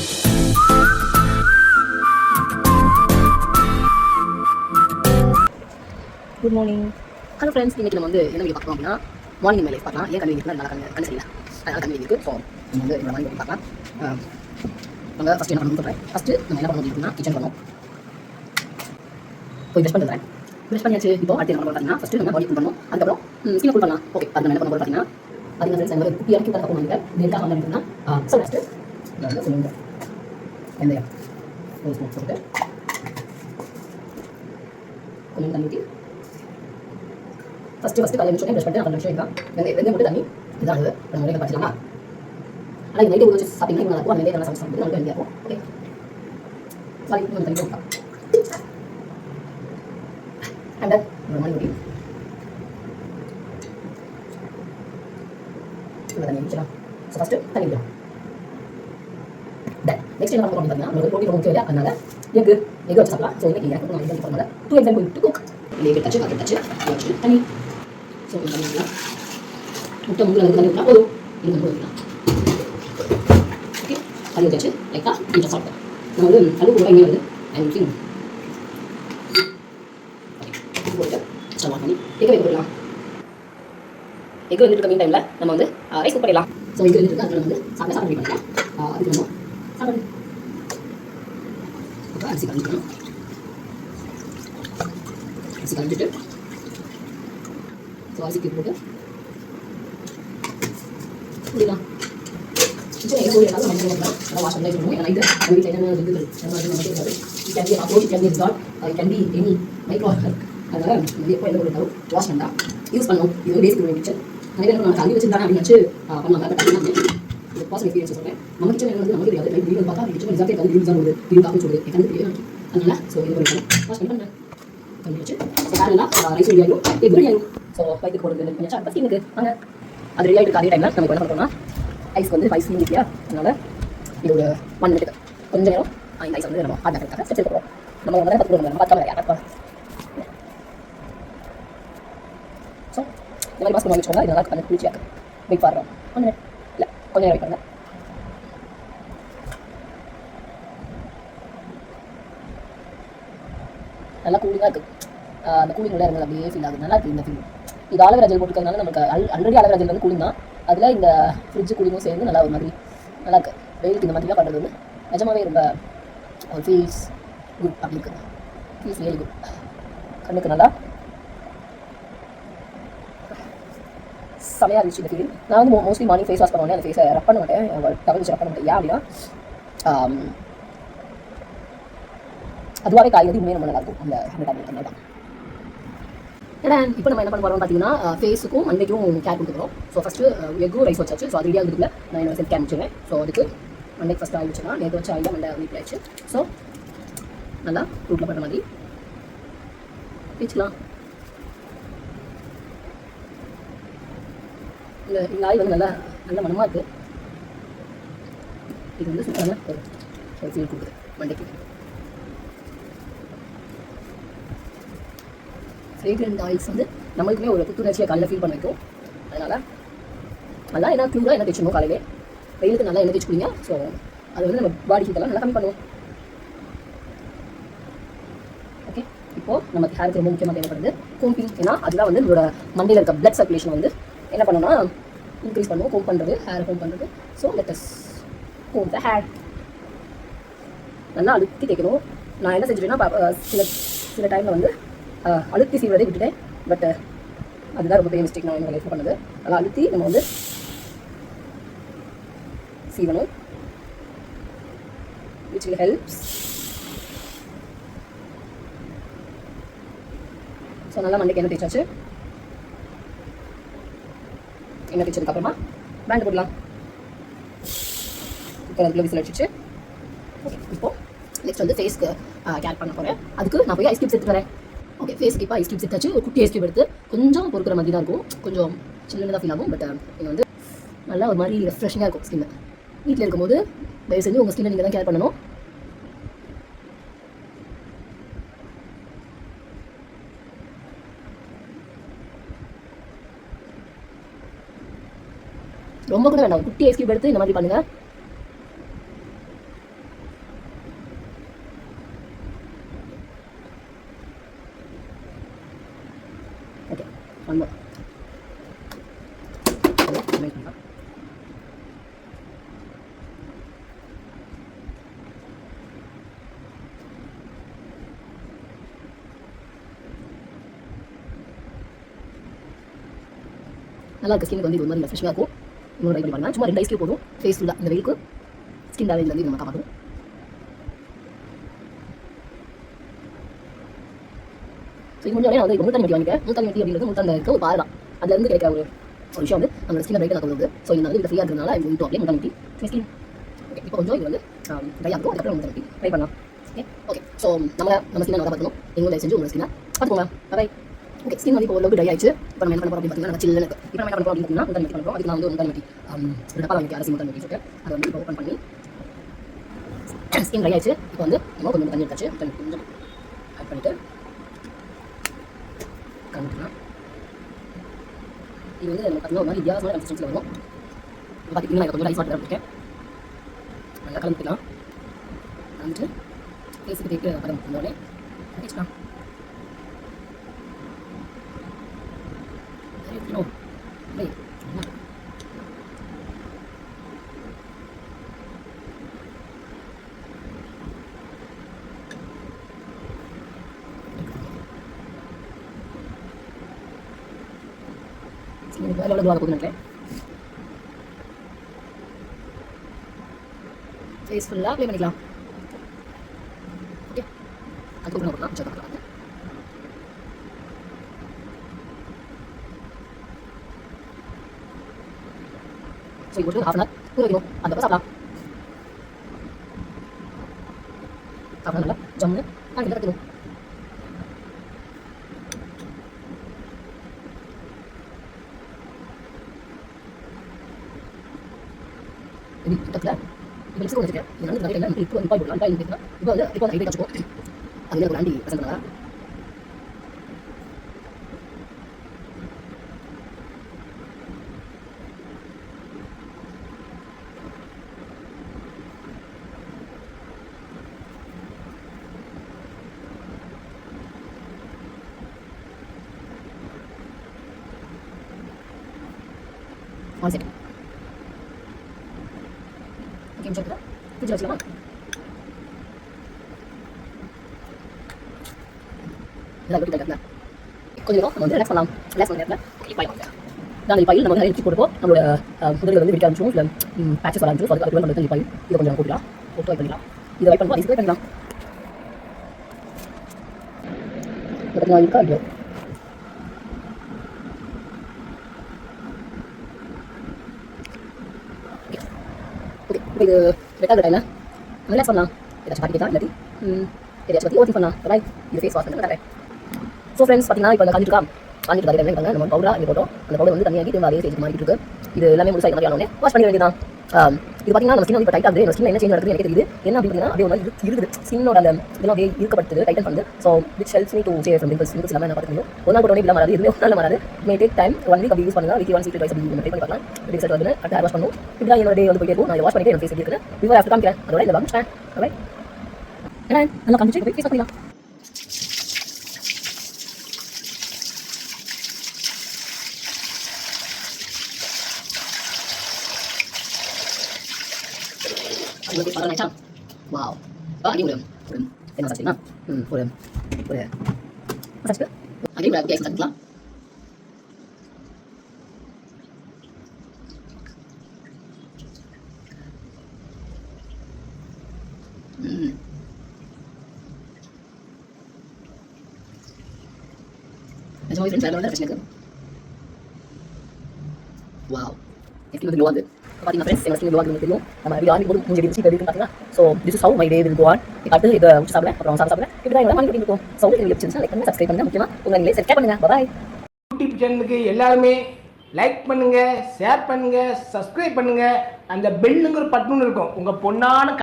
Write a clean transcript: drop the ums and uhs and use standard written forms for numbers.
Good morning. Hello friends, இன்றைக்கி நம்ம வந்து என்ன வீடியோ பார்க்கலாம் அப்படின்னா மார்னிங் லைஃப் பார்க்கலாம். ஏன் கண்ணு இருக்குது, நல்லா கண்ணு சரியில்லை, அதனால் கண்ணு இருக்குது. ஸோ நம்ம வந்து இந்த மாதிரி பார்க்கலாம். நம்ம ஃபஸ்ட்டு என்ன பண்ணணும்னு சொல்கிறேன். ஃபஸ்ட்டு நம்ம என்ன பண்ணணும் அப்படின்னா கிச்சன் பண்ணணும். போய் ப்ரெஷ் பண்ணுறேன். ப்ரெஷ் பண்ணியாச்சு. இப்போ அடுத்து என்ன பண்ணணும் பார்த்தீங்கன்னா ஃபஸ்ட்டு நம்ம பாடி கூல் பண்ணணும். அதுக்கப்புறம் ஸ்கின் கூல் பண்ணலாம். ஓகே, அது நம்ம என்ன பண்ண போகிறோம் பார்த்தீங்கன்னா ஃப்ரெண்ட்ஸ் நம்ம குட்டி இறக்கி தர போனாங்க டேட்டா ஆன் பண்ணிட்டுனா ஸோ ஃபஸ்ட்டு நான் சொல்லுங்கள் வெந்தயம் ஒரு ஸ்பூன் போட்டு கொஞ்சம் தண்ணி ஊற்றி ஃபஸ்ட்டு காலையில் முடிச்சோடனே ப்ரெஷ் பண்ணிட்டு 5 நிமிஷம் வைக்கலாம். வெந்தயம் மட்டும் தண்ணி இதாகுது. நம்ம முறையில் படிச்சிடலாமா? ஆனால் இது நைட்டே ஊற்றி வச்சு சாப்பிட்டீங்கன்னா நல்லா இருக்கும். அந்த நல்லா சமைச்சு சாப்பிட்டு நமக்கு ஹெல்த்தியாக இருக்கும். ஓகே, சாரி கொஞ்சம் தண்ணி ஊற்றலாம். அண்ட் ஒரு மணி ஊற்றி தண்ணி ஊற்றிடலாம். ஸோ ஃபஸ்ட்டு தண்ணி ஊற்றலாம். நெக்ஸ்ட் என்ன பண்ணுறோம் பார்த்தீங்கன்னா உங்களுக்கு ப்ரோட்டீன் முக்கியம் இல்லையா, அதனால எக் வச்சு சாப்பிடலாம். ஸோ இன்னைக்கு எனக்கு நான் எக் பண்ணல 2 eggs going to cook. Egg எடுத்தாச்சு, அது எடுத்தாச்சு, வச்சு தண்ணி. ஸோ தண்ணி ஊற்றலாம். முட்டை முள்ளு அளவுக்கு தண்ணி ஊற்றலாம் போதும். இது வந்து ஊற்றலாம். ஓகே, தண்ணி ஊற்றியாச்சு. லைட்டாக கொஞ்சம் சாப்பிட்டேன். நம்ம வந்து அளவு கூட இங்கே வருது. ஐ ஊற்றி போட்டு ஸ்டவ் ஆன் பண்ணி எக் போடலாம். எக் வந்துட்டு இருக்க மீன் டைமில் நம்ம வந்து ரைஸ் குக் பண்ணிடலாம். ஸோ எக் வந்துட்டு அதில் வந்து சாப்பிட பண்ணிக்கலாம். அதுக்கு நம்ம சாப்பிடு அப்புறம் அரிசி கலந்துக்கணும். அரிசி கலந்துட்டு ஸோ அரிசிக்கு போட்டு குடிக்கலாம். கிச்சன் எங்கே போய் நம்ம நல்லா வாஷ் பண்ணி பண்ணுவோம். ஏன்னா இது நம்ம வீட்டில் என்னென்ன இருக்குது நமக்கு இருக்காது. It can be approach, it can be dot, it can be any micro. அதனால் நம்ம எப்போ எந்த ஒரு டவுட் வாஷ் பண்ணால் யூஸ் பண்ணணும். இது வந்து பேசிக் கிச்சன். நிறைய பேர் நம்ம தண்ணி வச்சுருந்தாங்க அப்படின்னு வச்சு பண்ணுவாங்க. பட் இது பாசிட்டிவ் எக்ஸ்பீரியன்ஸ் சொல்கிறேன். நம்ம கிச்சன் வந்து நமக்கு தெரியாது. லைக் வீடியோ பார்த்தா கிச்சன் ரிசல்ட்டே வந்து வீடியோ தான் வருது, வீடியோ பார்க்க சொல்லுது. எனக்கு தெரியும். அதனால் ஸோ இது பண்ணிக்கலாம். வாஷ் பண்ணி பண்ணுறேன் பண்ணி வச்சு வேறெல்லாம் ரைஸ் ரெடி ஆகிடும், எக் ரெடி ஆகிடும். ஸோ வயிற்றுக்கு போடுறது பண்ணியாச்சா ஃபஸ்ட் எனக்கு வாங்க அது ரெடி ஆகிட்டு அதே டைமில் நம்ம என்ன பண்ணுறோம்னா ஐஸ் வந்து ஐஸ் இல்லையா, அதனால் இது ஒரு 1 மினிட் கொஞ்சம் நேரம் இந்த ஐஸ் வந்து நம்ம ஹாட் ஆகிறதுக்காக செட் எடுக்கிறோம். நம்ம வந்து கற்றுக் கொடுங்க, நம்ம பார்த்தாலும் யாராக ஸோ இந்த மாதிரி மாஸ்க் வாங்கி வச்சுக்கோங்க. இது நல்லா கொஞ்சம் குளிர்ச்சியாக வெயிட் பண்ணுறோம். 1 மினிட் இல்லை கொஞ்சம் நேரம் வெயிட் பண்ணுங்கள். நல்லா கூலிங்காக இருக்குது. அந்த கூலிங் உள்ள இருந்தது அப்படியே ஃபீல் ஆகுது. நல்லா இருக்குது இந்த ஃபீல். இது ஆலோவேரா ஜெல் போட்டுக்கிறதுனால நமக்கு ஆல்ரெடி ஆலோவேரா ஜெல் வந்து கூலிங் தான். அதில் இந்த ஃப்ரிட்ஜ் கூலிங்கும் சேர்ந்து நல்லா ஒரு மாதிரி நல்லா இருக்குது. வெயிலுக்கு இந்த மாதிரிலாம் பண்ணுறது வந்து நிஜமாவே ரொம்ப ஒரு ஃபீல்ஸ் குட். அப்படி இருக்குது, ஃபீல்ஸ் ரியலி குட். கண்ணுக்கு நல்லா செமையாக இருந்துச்சு இந்த ஃபீல். நான் வந்து மோஸ்ட்லி மார்னிங் ஃபேஸ் வாஷ் பண்ணுவேன். அந்த ஃபேஸை ரப் பண்ண மாட்டேன், டவல் வச்சு ரப் பண்ண மாட்டேன். ஏன் அப்படின்னா அதுவாகவே காய்கறி உண்மையாக ரொம்ப நல்லாயிருக்கும் அந்த டேப்லெட் தான். ஏன்னா இப்போ நம்ம என்ன பண்ண போகிறோம்னு பார்த்தீங்கன்னா ஃபேஸுக்கும் மண்டைக்கும் கேர் கொடுத்துக்கிறோம். ஸோ ஃபஸ்ட்டு எக்கும் ரைஸ் வச்சாச்சு. ஸோ அது ரெடியாக இருக்குதுல நான் என்ன செல்ஃப் கேர் முடிச்சுருவேன். ஸோ அதுக்கு மண்டைக்கு ஃபஸ்ட்டு ஆயில் வச்சுன்னா நேற்று வச்சு ஆயில் மண்டை வீட்டில் ஆயிடுச்சு. ஸோ நல்லா ரூட்டில் பண்ணுற மாதிரி வச்சுக்கலாம். இந்த ஆயில் வந்து நல்லா நல்ல மனமாக இருக்குது. இது வந்து சூப்பரான ஒரு ஃபீல் கொடுக்குது மண்டைக்கு. ஃப்ரேக்ரண்ட் ஆயில்ஸ் வந்து நம்மளுக்குமே ஒரு புத்துணர்ச்சியை காலையில் ஃபீல் பண்ண வைக்கும். அதனால் நல்லா என்ன க்யூராக என்ன தேய்ச்சணும் காலையிலே. வெயிலுக்கு நல்லா எண்ணெய் தேய்ச்சி குடிங்க. ஸோ அது வந்து நம்ம பாடி ஹீட்டெல்லாம் நல்லா கம்மி பண்ணுவோம். ஓகே, இப்போது நமக்கு ஹேருக்கு ரொம்ப முக்கியமாக தேவைப்படுது கோம்பிங். ஏன்னா அதுதான் வந்து நம்மளோட மண்டையில் இருக்க பிளட் சர்க்குலேஷன் வந்து என்ன பண்ணணும்னா இன்க்ரீஸ் பண்ணுவோம். கோம் பண்ணுறது, ஹேர் கோம் பண்ணுறது. So let us comb the hair. நல்லா அழுத்தி தேய்க்கணும். நான் என்ன செஞ்சுட்டேன்னா சில டைமில் வந்து அழுத்தி சீவுறதே விட்டுட்டேன். பட் அதுதான் ரொம்ப பெரிய மிஸ்டேக் நான் என்னோட லைஃப்பில் பண்ணது. நல்லா அழுத்தி நம்ம வந்து சீவணும், which will helps. ஸோ நல்லா மண்டைக்கு எண்ணெய் தேய்ச்சாச்சு. எண்ணெய் தேய்ச்சதுக்கப்புறமா பேண்ட் போடலாம். இப்போ அதுக்குள்ள விசில் அடிச்சிச்சு. ஓகே, இப்போது நெக்ஸ்ட் வந்து ஃபேஸ்க்கு கேர் பண்ண போகிறேன். அதுக்கு நான் போய் ஐஸ் கியூப்ஸ் எடுத்து வரேன். ஓகே, ஃபேஸ்க்கு இப்போ ஐஸ் கியூப்ஸ் எடுத்தாச்சு. ஒரு குட்டி ஐஸ் கியூப் எடுத்து கொஞ்சம் பொறுக்கிற மாதிரி தான் இருக்கும். கொஞ்சம் சில்லுன்னு தான் ஃபீல் ஆகும். பட் இது வந்து நல்லா ஒரு மாதிரி ரெஃப்ரெஷிங்காக இருக்கும் ஸ்கின்னு. வீட்டில் இருக்கும்போது தயவு செஞ்சு உங்கள் ஸ்கின்னை நீங்கள் தான் கேர் பண்ணணும். ரொம்ப கூட வேண்டாம், குட்டி ஐஸ் கியூப் எடுத்து இந்த மாதிரி பண்ணுங்கள். One more. நல்லா இருக்குது. ஸ்கின் வந்து இது ஒரு மாதிரி ஃப்ரெஷ்ஷாக இருக்கும். இன்னொரு ட்ரை பண்ணி பண்ணலாம். சும்மா 2 ஐஸ் கியூப் போதும். ஃபேஸ் ஃபுல்லாக இந்த வெயிலுக்கு ஸ்கின் டேமேஜ்லேருந்து நம்ம காப்பாற்றும். ஸோ இது முடிஞ்சாலே வந்து முல்தானி மெட்டி வாங்கிட்டேன். முல்தானி மெட்டி அப்படிங்கிறது முல்தானில் இருக்க ஒரு பாறை தான். அதுலேருந்து கிடைக்கிற ஒரு விஷயம் வந்து நம்மளோட ஸ்கின் பிரைட்டாக கொண்டு வருது. ஸோ இந்த வந்து இதில் ஃப்ரீயாக இருக்கிறதுனால இது வந்து அப்படியே முல்தானி மெட்டி ஸ்கின். ஓகே, இப்போ கொஞ்சம் இது வந்து ட்ரை ஆகும். அதுக்கப்புறம் முல்தானி மெட்டி ட்ரை பண்ணலாம். ஓகே ஸோ நம்ம ஸ்கின்னை நல்லா பார்க்கணும். நீங்களும் தயவு செஞ்சு உங்கள் ஸ்கின்னை பார்த்துக்கோங்க. பை. ஓகே, ஸ்கின் வந்து இப்போ ஓரளவுக்கு ட்ரை ஆயிடுச்சு. இப்போ நம்ம என்ன பண்ண போகிறோம் அப்படின்னு பார்த்தீங்கன்னா சில்லுன்னு இருக்குது. இப்போ நம்ம என்ன பண்ணுறோம் அப்படின்னு பார்த்தீங்கன்னா முல்தானி மெட்டி பண்ணுறோம். அதுக்கு நான் வந்து முல்தானி மெட்டி ஒரு டப்பா வாங்கி அரிசி முல்தானி மெட்டி சொல்லிட்டு அதை வந்து இப்போ ஓப்பன் பண்ணி ஸ்கின் ட்ரை ஆயிடுச்சு. இப்போ வந்து நம்ம கொஞ்சம் தண்ணி எடுத்தாச்சு. தண்ணி கொஞ்சம் ஆட் பண்ணிவிட்டு கலந்துக்கலாம். இது வந்து நம்ம பார்த்தீங்கன்னா ஒரு மாதிரி வித்தியாசமான கன்சிஸ்டன்சியில் வரும். பார்த்தீங்கன்னா நான் கொஞ்சம் ரைஸ் வாட்டர் இருக்கேன். நல்லா கலந்துக்கலாம். கலந்துட்டு ஃபேஸுக்கு தேய்க்க பதம் வந்தோடனே தேய்ச்சிக்கலாம். வேலை எவ்வளோ போகுது நினைக்கிறேன். ஃபேஸ் ஃபுல்லாக அப்ளை பண்ணிக்கலாம். ஓகே, அதுக்கப்புறம் பண்ணலாம். மிச்சம் பார்க்கலாம். ஸோ இது ஒரு 1/2 hour ஊற வைக்கணும். அதுக்கப்புறம் சாப்பிடலாம். சாப்பிடலாம் நல்லா ஜம்முன்னு கண்டிப்பாக கட்டணும். கிட்டத்தில் இப்போ மிக்ஸி வச்சுருக்கேன். இது வந்து நிறைய டைம் இப்போ வந்து போடலாம். இப்போ வந்து ஹைட்ரேட் வச்சுக்கோ. அது ஒரு ஆண்டி ப்ரெசென்ட் பண்ணலாம். One second. ஓகே, மிச்சம் ஃப்ரிட்ஜில் வச்சுக்கலாமா? எல்லாம் விட்டு டைட்டில் கொஞ்சம் நம்ம வந்து ரிலாக்ஸ் பண்ணலாம். ரிலாக்ஸ் பண்ண நேரத்தில் இப்பாயில் வாங்க. நாங்கள் இப்பாயில் நம்ம நிறைய போட்டுப்போம். நம்மளோட முதலில் வந்து வெடிக்க ஆரம்பிச்சோம். இல்லை பேச்சஸ் வர ஆரம்பிச்சோம். அதுக்கு பண்ணுறது இப்பாயில் இதை கொஞ்சம் போட்டுக்கலாம். போட்டு வைப் பண்ணிக்கலாம். இதை வைப் பண்ணுவோம். அதை பண்ணிக்கலாம். பார்த்தீங்கன்னா இருக்கா இல்லையோ இப்போ இது ரெட்டாக டைமில் ரிலாக்ஸ் பண்ணலாம். ஏதாச்சும் பாட்டி தான் இல்லாட்டி ஏதாச்சும் பற்றி ஓட்டி பண்ணலாம். பாய். இது ஃபேஸ் வாஷ் பண்ணி ஸோ ஃப்ரெண்ட்ஸ் பார்த்தீங்கன்னா இப்போ காஞ்சிட்டு காஞ்சிட்டு நிறைய டைம் நம்ம பவுடராக இங்கே போட்டோம். அந்த பவுடர் வந்து தனியாகி திரும்ப அதே ஸ்டேஜ் மாறிட்டு இருக்கு. இது எல்லாமே முழுசாக மாதிரி ஆனோடனே வாஷ் பண்ணி வேண்டியதான். இது பார்த்தீங்கன்னா நம்ம ஸ்கின் வந்து இப்போ டைட் ஆகுது. நம்ம ஸ்கின் என்ன சேஞ்ச் நடக்குது எனக்கு தெரியுது. என்ன அப்படின்னா அப்படியே ஒரு மாதிரி இருக்குது. ஸ்கின்னோட அந்த இதெல்லாம் அப்படியே இருக்கப்பட்டது டைட்டன் பண்ணுது. So which helps me to save from pimples. Pimples எல்லாமே என்ன பார்க்க முடியும். ஒரு நாள் போட்டோன்னே இப்படி வராது. இதுவே ஒரு நாள் வராது. May take time. 1 வீக் அப்படி யூஸ் பண்ணுங்க. வீக்லி 1 வீக்லி ட்வைஸ் அப்படி ட்ரை பண்ணி பார்க்கலாம். இப்படி ரிசல்ட் வந்து கரெக்டாக வாஷ் பண்ணும். இப்படி தான் என்னோட டே வந்து போயிட்டே இருக்கும். நான் வாஷ் பண்ணிட்டு எனக்கு ஃபேஸ் எப்படி இருக்குது பிஃபோர் ஆஃப்டர் காமிக்கிறேன். அதோட இந்த வாங்க பாய். ஏன்னா நல்லா காமிச்சு போய் ஃபேஸ் பண்ணிக்கலாம். உங்களுக்கு படம் ஆயிடுச்சா? வாவ். அங்கே ஒரு என்ன மசாஜ்னா ஒரு மசாஜ் அங்கே ஒரு கேஸ் மசாஜ்லாம். நிஜமாவே ஃப்ரெண்ட்ஸ் வேறு பிரச்சனை இருக்குது. வாவ். எப்படி வந்து வந்து பார்த்தீங்கன்னா ஃப்ரெண்ட்ஸ் எங்கள் ஸ்கின் க்ளோ தெரியும். நம்ம வீடியோ ஆரம்பிக்கும் போது கொஞ்சம் டிஸ்ட் இருக்குன்னு பார்த்தீங்கன்னா so this is how my day will go on. அடுத்து இதை முடிச்சு சாப்பிடுவேன். அப்புறம் சாப்பிடுவேன். இப்படி தான் என்னோட மார்க்கெட்டிங் இருக்கும். ஸோ உங்களுக்கு பிடிச்சிருந்துச்சுன்னா லைக் பண்ணுங்க, சப்ஸ்கிரைப் பண்ணுங்க. முக்கியமாக உங்கள் நீங்களே சப்ஸ்கிரைப் பண்ணுங்க. பாய். யூடியூப் சேனலுக்கு எல்லாருமே லைக் பண்ணுங்க, ஷேர் பண்ணுங்க, சப்ஸ்கிரைப் பண்ணுங்க. அந்த பெல்லுங்கிற பட்டன் இருக்கும். உங்கள் பொண்ணான